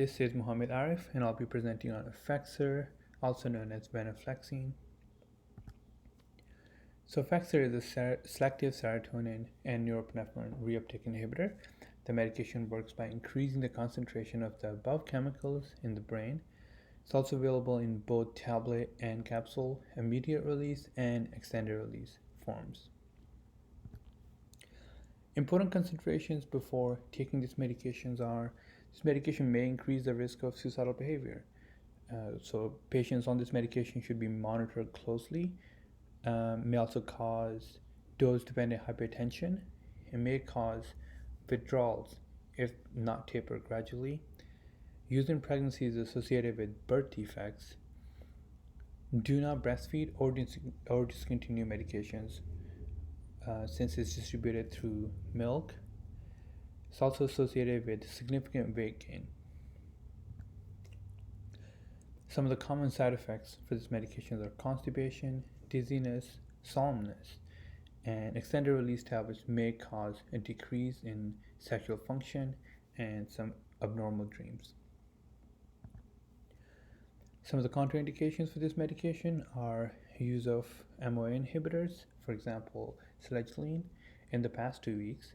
This is Muhammad Arif, and I'll be presenting on Effexor, also known as Venlafaxine. So, Effexor is a selective serotonin and norepinephrine reuptake inhibitor. The medication works by increasing the concentration of the above chemicals in the brain. It's also available in both tablet and capsule, immediate release, and extended release forms. Important considerations before taking these medications are this medication may increase the risk of suicidal behavior. So patients on this medication should be monitored closely. May also cause dose-dependent hypertension. It may cause withdrawals if not tapered gradually. Use in pregnancy is associated with birth defects. Do not breastfeed or discontinue medications since it's distributed through milk. It's also associated with significant weight gain. Some of the common side effects for this medication are constipation, dizziness, somnolence, and extended release tablets may cause a decrease in sexual function and some abnormal dreams. Some of the contraindications for this medication are use of MOA inhibitors, for example, selegiline, in the past 2 weeks,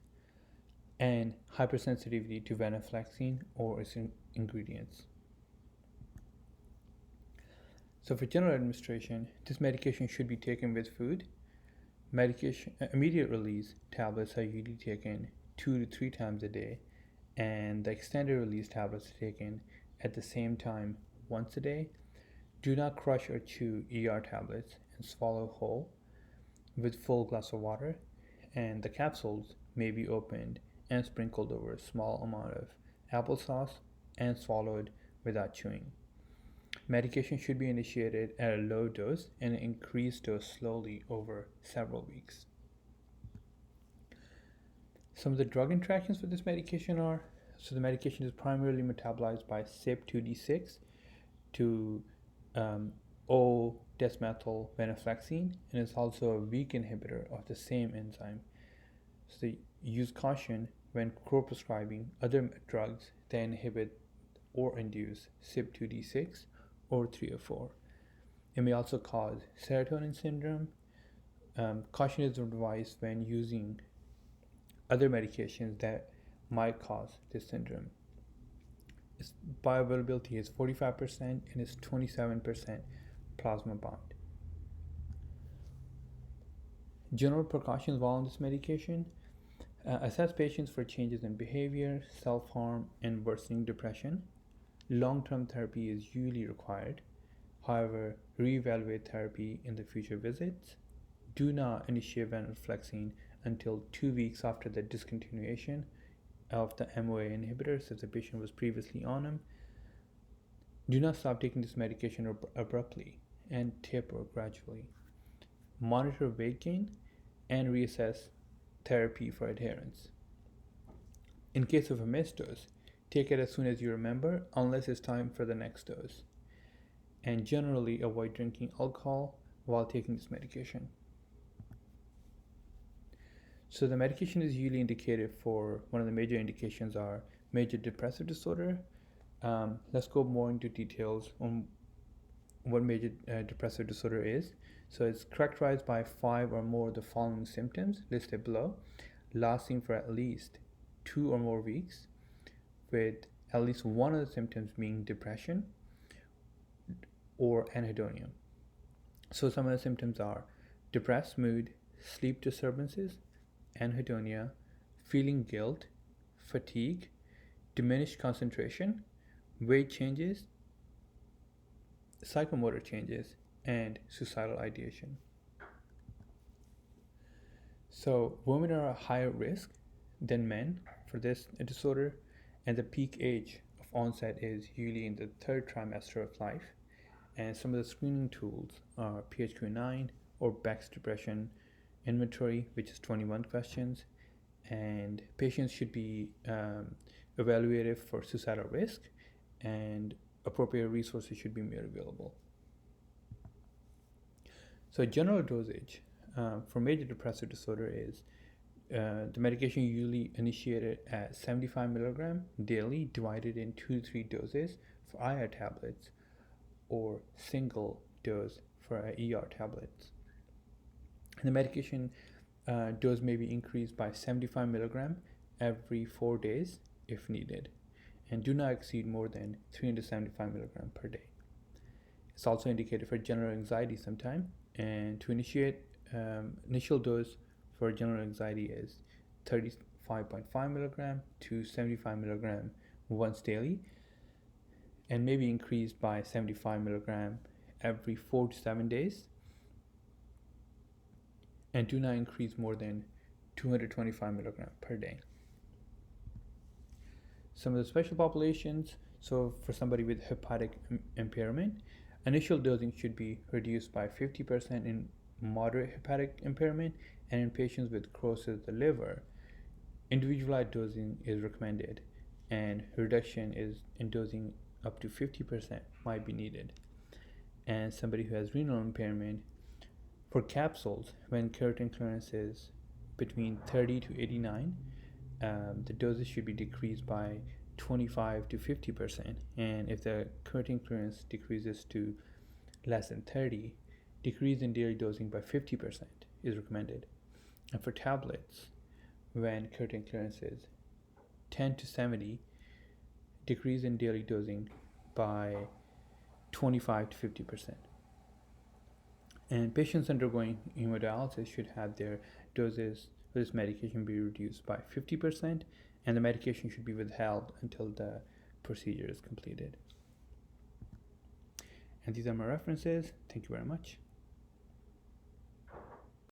and hypersensitivity to venlafaxine or its ingredients. So for general administration, this medication should be taken with food. Immediate release tablets are usually taken 2 to 3 times a day, and the extended release tablets are taken at the same time once a day. Do not crush or chew ER tablets and swallow whole with full glass of water, and the capsules may be opened and sprinkled over a small amount of applesauce and swallowed without chewing. Medication should be initiated at a low dose and increased dose slowly over several weeks. Some of the drug interactions for this medication are, so the medication is primarily metabolized by CYP2D6 to O-desmethyl venlafaxine, and is also a weak inhibitor of the same enzyme. So use caution when co-prescribing other drugs that inhibit or induce CYP2D6 or 304. It may also cause serotonin syndrome. Caution is advised when using other medications that might cause this syndrome. Its bioavailability is 45% and is 27% plasma bound. General precautions while on this medication: assess patients for changes in behavior, self-harm, and worsening depression. Long-term therapy is usually required. However, reevaluate therapy in the future visits. Do not initiate venlafaxine until 2 weeks after the discontinuation of the MOA inhibitors if the patient was previously on them. Do not stop taking this medication abruptly and taper gradually. Monitor weight gain and reassess therapy for adherence. In case of a missed dose, take it as soon as you remember, unless it's time for the next dose. And generally avoid drinking alcohol while taking this medication. So the medication is usually indicated for one of the major indications are major depressive disorder. Let's go more into details on what major depressive disorder is. So it's characterized by 5 or more of the following symptoms listed below, lasting for at least 2 or more weeks, with at least one of the symptoms being depression or anhedonia. So some of the symptoms are depressed mood, sleep disturbances, anhedonia, feeling guilt, fatigue, diminished concentration, weight changes, psychomotor changes, and suicidal ideation. So women are at higher risk than men for this disorder, and the peak age of onset is usually in the 3rd trimester of life. And some of the screening tools are PHQ-9 or Beck's Depression Inventory, which is 21 questions, and patients should be evaluated for suicidal risk, and appropriate resources should be made available. So general dosage for major depressive disorder is The medication usually initiated at 75 milligram daily, divided in 2 to 3 doses for IR tablets or single dose for ER tablets. And the medication dose may be increased by 75 milligram every 4 days if needed, and do not exceed more than 375 milligram per day. It's also indicated for general anxiety sometime, and to initiate initial dose for general anxiety is 35.5 milligram to 75 milligram once daily, and may be increased by 75 milligram every 4 to 7 days, and do not increase more than 225 milligram per day. Some of the special populations, so for somebody with hepatic impairment, initial dosing should be reduced by 50% in moderate hepatic impairment, and in patients with cirrhosis of the liver, individualized dosing is recommended, and reduction in dosing up to 50% might be needed. And somebody who has renal impairment, for capsules, when creatine clearance is between 30 to 89, the doses should be decreased by 25 to 50%, and if the creatine clearance decreases to less than 30, decrease in daily dosing by 50% is recommended. And for tablets, when creatine clearance is 10 to 70, decrease in daily dosing by 25 to 50%. And patients undergoing hemodialysis should have their doses for this medication be reduced by 50%, and the medication should be withheld until the procedure is completed. And these are my references. Thank you very much.